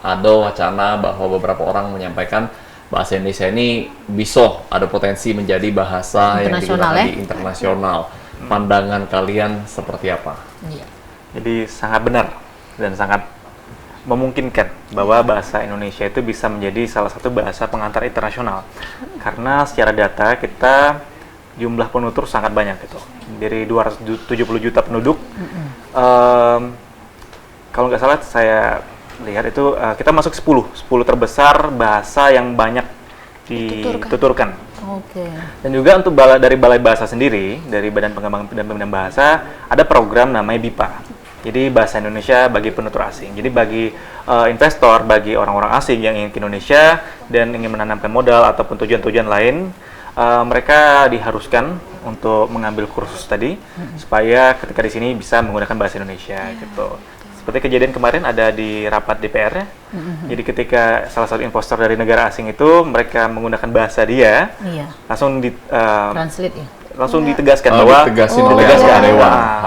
Speaker 2: ada wacana bahwa beberapa orang menyampaikan bahasa Indonesia ini bisa ada potensi menjadi bahasa yang digunakan di internasional. Pandangan kalian seperti apa?
Speaker 4: Jadi sangat benar dan sangat memungkinkan bahwa bahasa Indonesia itu bisa menjadi salah satu bahasa pengantar internasional. Karena secara data kita jumlah penutur sangat banyak gitu. Dari 270 juta penduduk, kalau nggak salah saya lihat itu kita masuk 10 terbesar bahasa yang banyak dituturkan. Dan juga untuk dari Balai Bahasa sendiri, dari Badan Pengembangan dan Pembinaan Bahasa, ada program namanya BIPA. Jadi Bahasa Indonesia bagi penutur asing. Jadi bagi investor, bagi orang-orang asing yang ingin ke Indonesia dan ingin menanamkan modal ataupun tujuan-tujuan lain, mereka diharuskan untuk mengambil kursus tadi supaya ketika di sini bisa menggunakan bahasa Indonesia gitu. Seperti kejadian kemarin ada di rapat DPR ya. Jadi ketika salah satu investor dari negara asing itu mereka menggunakan bahasa dia, langsung
Speaker 1: translate ya.
Speaker 4: Langsung ditegaskan bahwa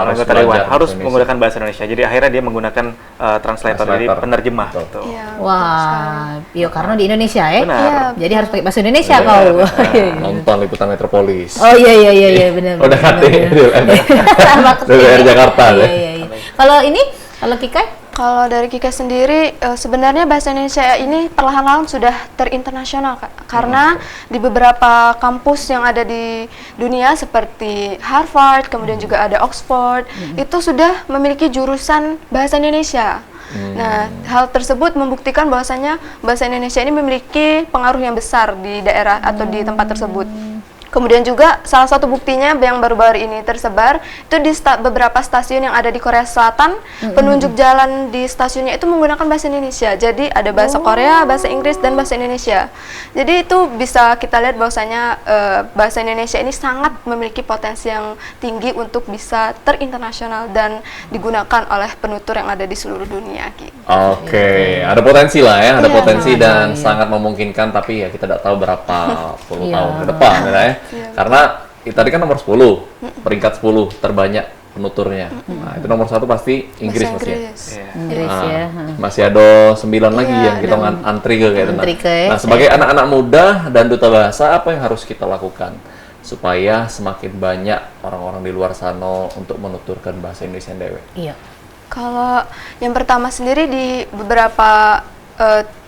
Speaker 2: anggota dewan
Speaker 4: harus menggunakan bahasa Indonesia. Jadi akhirnya dia menggunakan translator, jadi penerjemah gitu.
Speaker 1: Wah, iya karena di Indonesia ya. Jadi harus pakai bahasa Indonesia kau.
Speaker 2: Nonton liputan Metropolis.
Speaker 1: Oh iya benar.
Speaker 2: Udah dari Jakarta ya.
Speaker 1: Kalau Kikai?
Speaker 3: Kalau dari Kikai sendiri, sebenarnya bahasa Indonesia ini perlahan-lahan sudah terinternasional, Kak. Karena di beberapa kampus yang ada di dunia seperti Harvard, kemudian juga ada Oxford, itu sudah memiliki jurusan bahasa Indonesia. Nah, hal tersebut membuktikan bahwasanya bahasa Indonesia ini memiliki pengaruh yang besar di daerah atau di tempat tersebut. Kemudian juga salah satu buktinya yang baru-baru ini tersebar itu di beberapa stasiun yang ada di Korea Selatan, penunjuk jalan di stasiunnya itu menggunakan bahasa Indonesia. Jadi ada bahasa Korea, bahasa Inggris, dan bahasa Indonesia. Jadi itu bisa kita lihat bahwasanya bahasa Indonesia ini sangat memiliki potensi yang tinggi untuk bisa terinternasional dan digunakan oleh penutur yang ada di seluruh dunia. Gitu.
Speaker 2: Oke, ada potensi lah ya, ada potensi dan sangat memungkinkan, tapi ya kita tidak tahu berapa puluh tahun ke depan ya. Karena tadi kan nomor 10, peringkat 10 terbanyak penuturnya. Nah, itu nomor 1 pasti Inggris pasti ya.
Speaker 1: Inggris ya.
Speaker 2: Masih ada 9 lagi yang kita antri ke kayak gitu. Nah, sebagai anak-anak muda dan duta bahasa, apa yang harus kita lakukan supaya semakin banyak orang-orang di luar sana untuk menuturkan bahasa Indonesia dewe?
Speaker 3: Iya. Kalau yang pertama sendiri di beberapa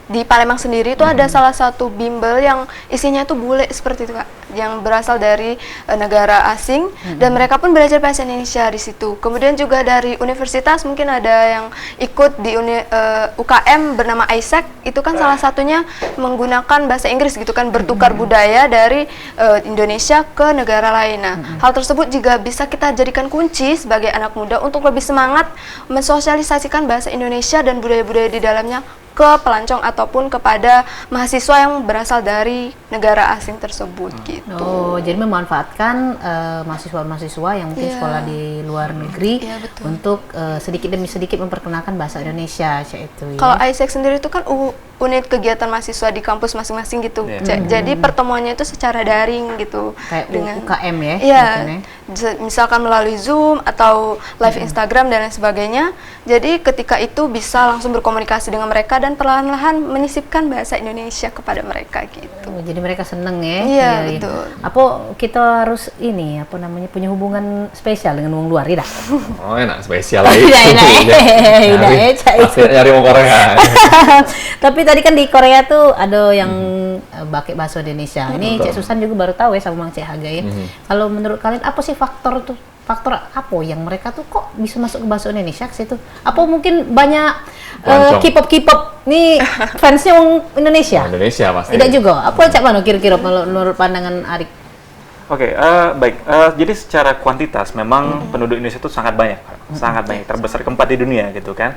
Speaker 3: di Palembang sendiri itu ada salah satu bimbel yang isinya itu bule seperti itu, Kak, yang berasal dari negara asing dan mereka pun belajar bahasa Indonesia di situ. Kemudian juga dari universitas mungkin ada yang ikut di UKM bernama Isaac, itu kan salah satunya menggunakan bahasa Inggris gitu kan, bertukar budaya dari Indonesia ke negara lain. Nah, hal tersebut juga bisa kita jadikan kunci sebagai anak muda untuk lebih semangat mensosialisasikan bahasa Indonesia dan budaya-budaya di dalamnya ke pelancong ataupun kepada mahasiswa yang berasal dari negara asing tersebut gitu.
Speaker 1: Oh, jadi memanfaatkan mahasiswa-mahasiswa yang mungkin sekolah di luar negeri untuk sedikit demi sedikit memperkenalkan bahasa Indonesia itu.
Speaker 3: Kalau Isaac sendiri itu kan unit kegiatan mahasiswa di kampus masing-masing gitu. Jadi pertemuannya itu secara daring gitu.
Speaker 1: Kayak dengan UKM ya?
Speaker 3: Iya, misalkan melalui Zoom atau live Instagram dan lain sebagainya. Jadi ketika itu bisa langsung berkomunikasi dengan mereka dan perlahan-lahan menyisipkan bahasa Indonesia kepada mereka gitu.
Speaker 1: Jadi mereka seneng ya?
Speaker 3: Iya, betul.
Speaker 1: Apa kita harus punya hubungan spesial dengan orang luar, tidak?
Speaker 2: Oh, enak spesial lagi.
Speaker 1: Tidak,
Speaker 2: nyari orang Korea.
Speaker 1: Tapi tadi kan di Korea tuh ada yang pakai bahasa Indonesia. Ini Cek Susan juga baru tahu ya sama Mang Cek Haga ya. Kalau menurut kalian apa sih faktor apa yang mereka tuh kok bisa masuk ke bahasa Indonesia ke situ? Apa mungkin banyak K-pop nih fansnya orang Indonesia?
Speaker 2: Indonesia pasti.
Speaker 1: Tidak juga. Apa Cak Mano kira-kira menurut pandangan Arik?
Speaker 4: Oke, baik. Jadi secara kuantitas memang penduduk Indonesia itu sangat banyak, sangat banyak, terbesar keempat di dunia gitu kan.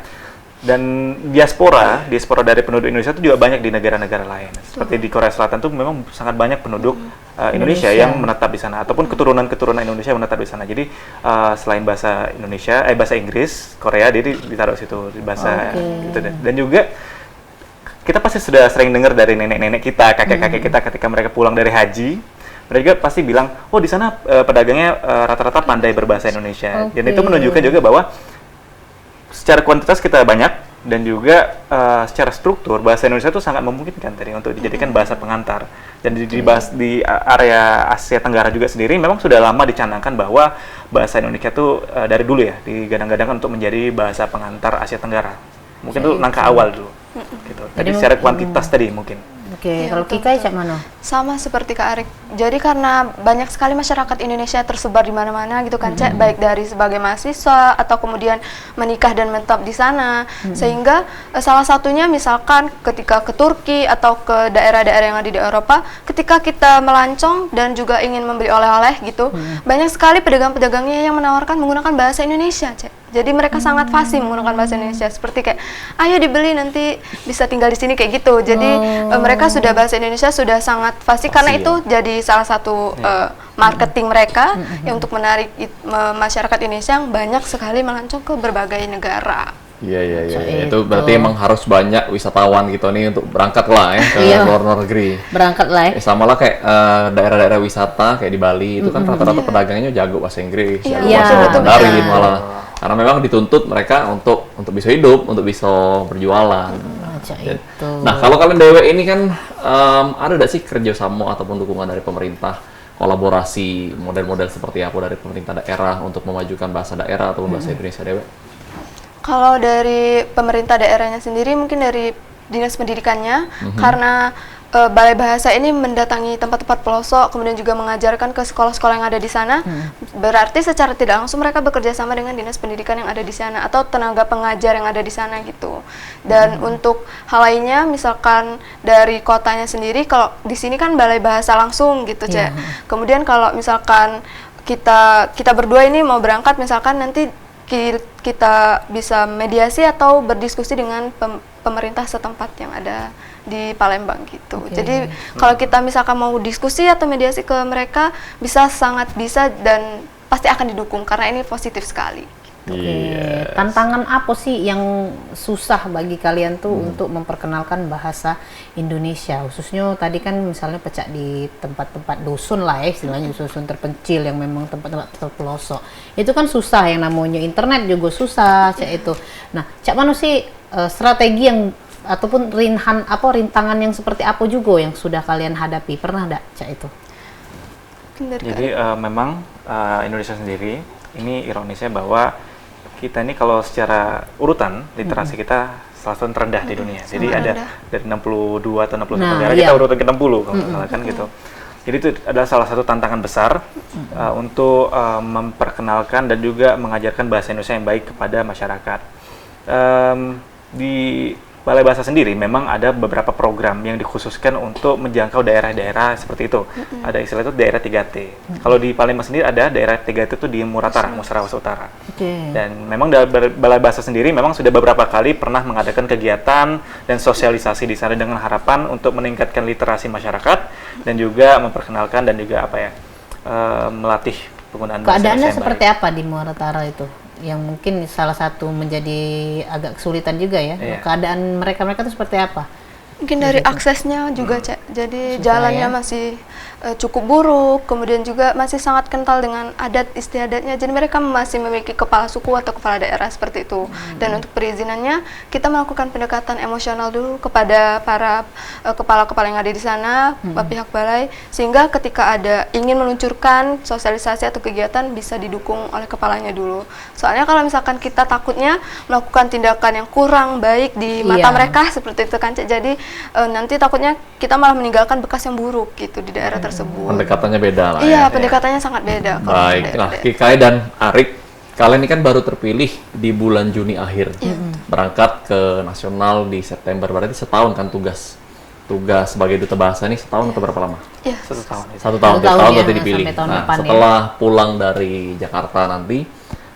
Speaker 4: Dan diaspora dari penduduk Indonesia itu juga banyak di negara-negara lain. Seperti di Korea Selatan tuh memang sangat banyak penduduk Indonesia yang menetap di sana ataupun keturunan Indonesia yang menetap di sana. Jadi selain bahasa Indonesia, bahasa Inggris, Korea jadi ditaruh situ di bahasa gitu deh. Dan juga kita pasti sudah sering dengar dari nenek-nenek kita, kakek-kakek kita ketika mereka pulang dari haji, mereka pasti bilang, oh di sana pedagangnya rata-rata pandai berbahasa Indonesia. Dan itu menunjukkan juga bahwa secara kuantitas kita banyak dan juga secara struktur bahasa Indonesia itu sangat memungkinkan tadi untuk dijadikan bahasa pengantar. Dan di area Asia Tenggara juga sendiri memang sudah lama dicanangkan bahwa bahasa Indonesia itu dari dulu ya digadang-gadang untuk menjadi bahasa pengantar Asia Tenggara. Mungkin itu langkah awal dulu. Gitu. Jadi secara kuantitas tadi mungkin.
Speaker 1: Oke, kalau Kika Cak Mano?
Speaker 3: Sama seperti Kak Arik. Jadi karena banyak sekali masyarakat Indonesia tersebar di mana-mana gitu kan, Cak, baik dari sebagai mahasiswa atau kemudian menikah dan menetap di sana. Sehingga salah satunya misalkan ketika ke Turki atau ke daerah-daerah yang ada di Eropa, ketika kita melancong dan juga ingin membeli oleh-oleh gitu, banyak sekali pedagang-pedagangnya yang menawarkan menggunakan bahasa Indonesia, Cak. Jadi mereka sangat fasih menggunakan bahasa Indonesia, seperti kayak ayo dibeli nanti bisa tinggal di sini kayak gitu. Jadi mereka sudah bahasa Indonesia sudah sangat fasih karena itu jadi salah satu marketing mereka yang untuk menarik masyarakat Indonesia yang banyak sekali melancong ke berbagai negara.
Speaker 2: Iya. Itu berarti emang harus banyak wisatawan gitu nih untuk berangkat lah ya ke luar negeri.
Speaker 1: Berangkat lah ya.
Speaker 2: Sama lah kayak daerah-daerah wisata kayak di Bali itu kan rata-rata pedagangnya jago bahasa Inggris,
Speaker 1: Iya,
Speaker 2: Mandarin malah. Karena memang dituntut mereka untuk bisa hidup, untuk bisa berjualan. Nah, kalau kalian Dewe ini kan ada nggak sih kerjasama ataupun dukungan dari pemerintah, kolaborasi model-model seperti apa dari pemerintah daerah untuk memajukan bahasa daerah ataupun bahasa Indonesia, Dewe?
Speaker 3: Kalau dari pemerintah daerahnya sendiri mungkin dari dinas pendidikannya, karena Balai Bahasa ini mendatangi tempat-tempat pelosok, kemudian juga mengajarkan ke sekolah-sekolah yang ada di sana. Berarti secara tidak langsung mereka bekerja sama dengan dinas pendidikan yang ada di sana atau tenaga pengajar yang ada di sana gitu. Dan untuk hal lainnya, misalkan dari kotanya sendiri, kalau di sini kan Balai Bahasa langsung gitu, Cek. Kemudian kalau misalkan kita berdua ini mau berangkat, misalkan nanti kita bisa mediasi atau berdiskusi dengan pemerintah setempat yang ada di Palembang gitu. Jadi kalau kita misalkan mau diskusi atau mediasi ke mereka sangat bisa dan pasti akan didukung karena ini positif sekali.
Speaker 1: Tantangan apa sih yang susah bagi kalian tuh untuk memperkenalkan bahasa Indonesia, khususnya tadi kan misalnya pecah di tempat-tempat dusun lah ya, istilahnya dusun terpencil yang memang tempat-tempat terpelosok, itu kan susah, yang namanya internet juga susah, Cak itu. Nah, Cak Mano sih strategi yang ataupun rintangan yang seperti apa juga yang sudah kalian hadapi, pernah enggak Cak itu?
Speaker 4: Jadi memang Indonesia sendiri ini ironisnya bahwa kita ini kalau secara urutan literasi kita salah satu terendah di dunia. Jadi ada dari 62 atau 61 negara kita urutan ke-60 kalau nggak salah kan gitu. Jadi itu adalah salah satu tantangan besar untuk memperkenalkan dan juga mengajarkan bahasa Indonesia yang baik kepada masyarakat. Di Balai Bahasa sendiri memang ada beberapa program yang dikhususkan untuk menjangkau daerah-daerah seperti itu. Ada istilah itu daerah 3T. Kalau di Palembang sendiri ada daerah 3T itu di Muratara, Musrawat Utara. Dan memang Balai Bahasa sendiri memang sudah beberapa kali pernah mengadakan kegiatan dan sosialisasi di sana dengan harapan untuk meningkatkan literasi masyarakat dan juga memperkenalkan dan juga melatih penggunaan bahasa Indonesia.
Speaker 1: Keadaannya seperti apa di Muratara itu? Yang mungkin salah satu menjadi agak kesulitan juga ya. Keadaan mereka itu seperti apa?
Speaker 3: Mungkin dari aksesnya juga, Cak. Jadi jalannya masih cukup buruk, kemudian juga masih sangat kental dengan adat istiadatnya. Jadi mereka masih memiliki kepala suku atau kepala daerah seperti itu. Dan untuk perizinannya, kita melakukan pendekatan emosional dulu kepada para kepala-kepala yang ada di sana, pihak balai, sehingga ketika ada ingin meluncurkan sosialisasi atau kegiatan bisa didukung oleh kepalanya dulu. Soalnya kalau misalkan kita takutnya melakukan tindakan yang kurang baik di mata mereka seperti itu kan, Cak. Jadi nanti takutnya kita malah meninggalkan bekas yang buruk gitu di daerah tersebut.
Speaker 2: Pendekatannya beda lah.
Speaker 3: Iya, pendekatannya sangat beda.
Speaker 2: Baik, nah Kikai dan Arik, kalian ini kan baru terpilih di bulan Juni akhir, berangkat ke nasional di September, berarti setahun kan tugas sebagai duta bahasa ini setahun atau berapa lama?
Speaker 3: Iya,
Speaker 4: 1 tahun.
Speaker 2: Satu tahun
Speaker 1: ya,
Speaker 2: berarti dipilih.
Speaker 1: sampai tahun
Speaker 2: Nah,
Speaker 1: depan,
Speaker 2: setelah pulang dari Jakarta nanti,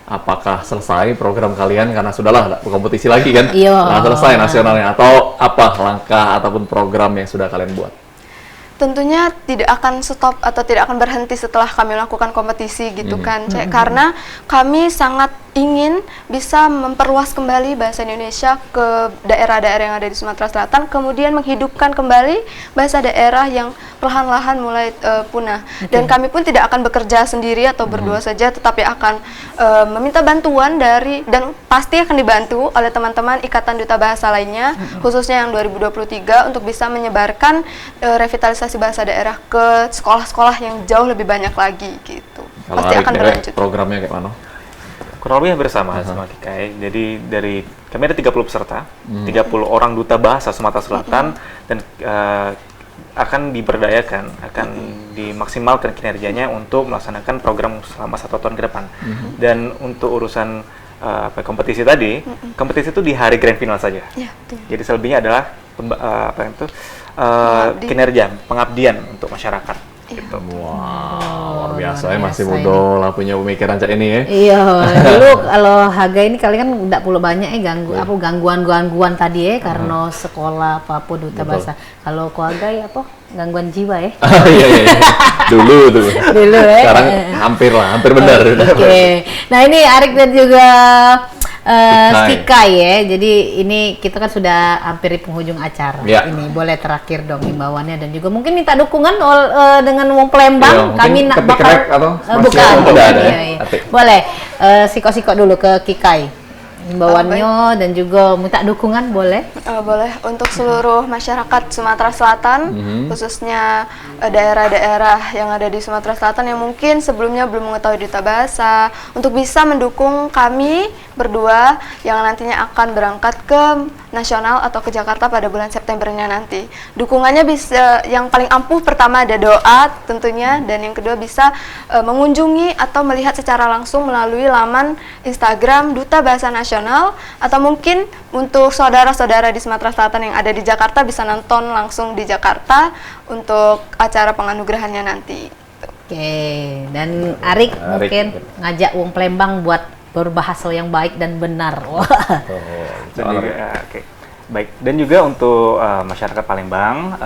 Speaker 2: apakah selesai program kalian karena sudahlah kompetisi lagi kan?
Speaker 1: Iya.
Speaker 2: Nah, selesai nasionalnya atau apa langkah ataupun program yang sudah kalian buat?
Speaker 3: tentunya tidak akan stop atau tidak akan berhenti setelah kami melakukan kompetisi gitu kan, karena kami sangat ingin bisa memperluas kembali bahasa Indonesia ke daerah-daerah yang ada di Sumatera Selatan, kemudian menghidupkan kembali bahasa daerah yang perlahan-lahan mulai punah. Dan kami pun tidak akan bekerja sendiri atau berdua saja, tetapi akan meminta bantuan dari, dan pasti akan dibantu oleh teman-teman Ikatan Duta Bahasa lainnya, khususnya yang 2023 untuk bisa menyebarkan revitalisasi bahasa daerah ke sekolah-sekolah yang jauh lebih banyak lagi gitu.
Speaker 2: Kalau
Speaker 3: Pasti
Speaker 2: Arik
Speaker 3: akan berlanjut.
Speaker 2: programnya kayak mana?
Speaker 4: Kurang lebih hampir sama sama Kikai. Jadi kami ada 30 peserta, 30 orang duta bahasa Sumatera Selatan, dan akan diberdayakan, akan dimaksimalkan kinerjanya untuk melaksanakan program selama 1 tahun ke depan. Dan untuk urusan kompetisi tadi, kompetisi itu di hari grand final saja.
Speaker 3: Ya, betul.
Speaker 4: Jadi selebihnya adalah kinerja, pengabdian untuk masyarakat. Gitu.
Speaker 2: Wow, luar biasa ya, masih muda lah punya pemikiran cak ini ya.
Speaker 1: Iya, dulu kalau Haga ini kalian kan tidak perlu banyak gangguan tadi ya, karena sekolah apapun duta bahasa. Kalau kau Haga ya apa? Gangguan jiwa ya?
Speaker 2: Iya. Dulu tuh.
Speaker 1: Dulu ya.
Speaker 2: Sekarang hampir benar.
Speaker 1: Oke. Nah ini Arik dan juga Kikai ya. Jadi ini kita kan sudah hampir di penghujung acara.
Speaker 2: Ya.
Speaker 1: Ini boleh terakhir dong himbauannya, dan juga mungkin minta dukungan dengan Wong Palembang.
Speaker 2: Iya,
Speaker 1: Kami
Speaker 2: mungkin
Speaker 1: bakal
Speaker 2: atau
Speaker 1: bukan.
Speaker 2: udah ada.
Speaker 1: Iya. Boleh siko-siko dulu ke Kikai. Himbauannya dan juga minta dukungan boleh.
Speaker 3: Boleh, untuk seluruh masyarakat Sumatera Selatan, khususnya daerah-daerah yang ada di Sumatera Selatan yang mungkin sebelumnya belum mengetahui duta bahasa, untuk bisa mendukung kami berdua yang nantinya akan berangkat ke nasional atau ke Jakarta pada bulan Septembernya nanti. Dukungannya bisa, yang paling ampuh pertama ada doa tentunya, dan yang kedua bisa mengunjungi atau melihat secara langsung melalui laman Instagram Duta Bahasa Nasional, atau mungkin untuk saudara-saudara di Sumatera Selatan yang ada di Jakarta bisa nonton langsung di Jakarta untuk acara penganugerahannya nanti.
Speaker 1: Oke, dan Arik mungkin ngajak Wong Palembang buat berbahasa yang baik dan benar. Wah.
Speaker 4: Baik. Dan juga untuk masyarakat Palembang,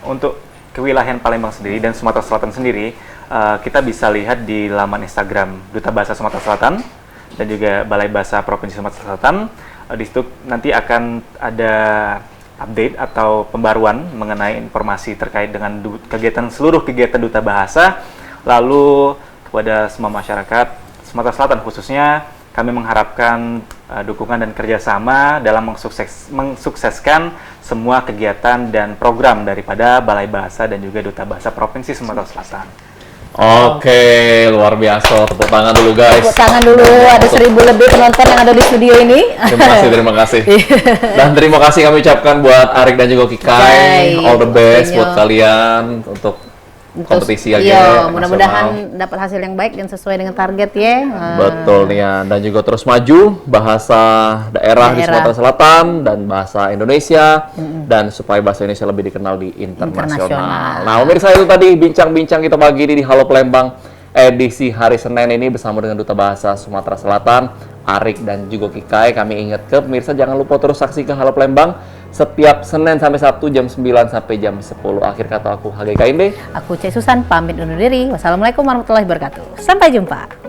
Speaker 4: untuk kewilayahan Palembang sendiri dan Sumatera Selatan sendiri, kita bisa lihat di laman Instagram Duta Bahasa Sumatera Selatan dan juga Balai Bahasa Provinsi Sumatera Selatan. Di situ nanti akan ada update atau pembaruan mengenai informasi terkait dengan seluruh kegiatan Duta Bahasa. Lalu kepada semua masyarakat Sumatera Selatan khususnya, kami mengharapkan dukungan dan kerjasama dalam mensukseskan semua kegiatan dan program daripada Balai Bahasa dan juga Duta Bahasa Provinsi Sumatera Selatan.
Speaker 2: Oke, luar biasa. Tepuk tangan dulu guys.
Speaker 1: Tepuk tangan dulu, ada 1000 lebih penonton yang ada di studio ini.
Speaker 2: Terima kasih. Dan terima kasih kami ucapkan buat Arik dan juga Kikai. All the best buat kalian untuk kompetisi aja.
Speaker 1: Iya, mudah-mudahan dapat hasil yang baik dan sesuai dengan target ya.
Speaker 2: Betul nih ya. Dan juga terus maju bahasa daerah di Sumatera Selatan dan bahasa Indonesia, dan supaya bahasa Indonesia lebih dikenal di internasional. Nah, pemirsa, itu tadi bincang-bincang kita pagi ini di Halo Palembang edisi hari Senin ini bersama dengan Duta Bahasa Sumatera Selatan, Arik dan juga Kikai. Kami ingat ke pemirsa, jangan lupa terus saksikan Halo Palembang setiap Senin sampai Sabtu jam 9 sampai jam 10. Akhir kata aku HGKIND.
Speaker 1: Aku Cek Susan pamit undur diri. Wassalamualaikum warahmatullahi wabarakatuh. Sampai jumpa.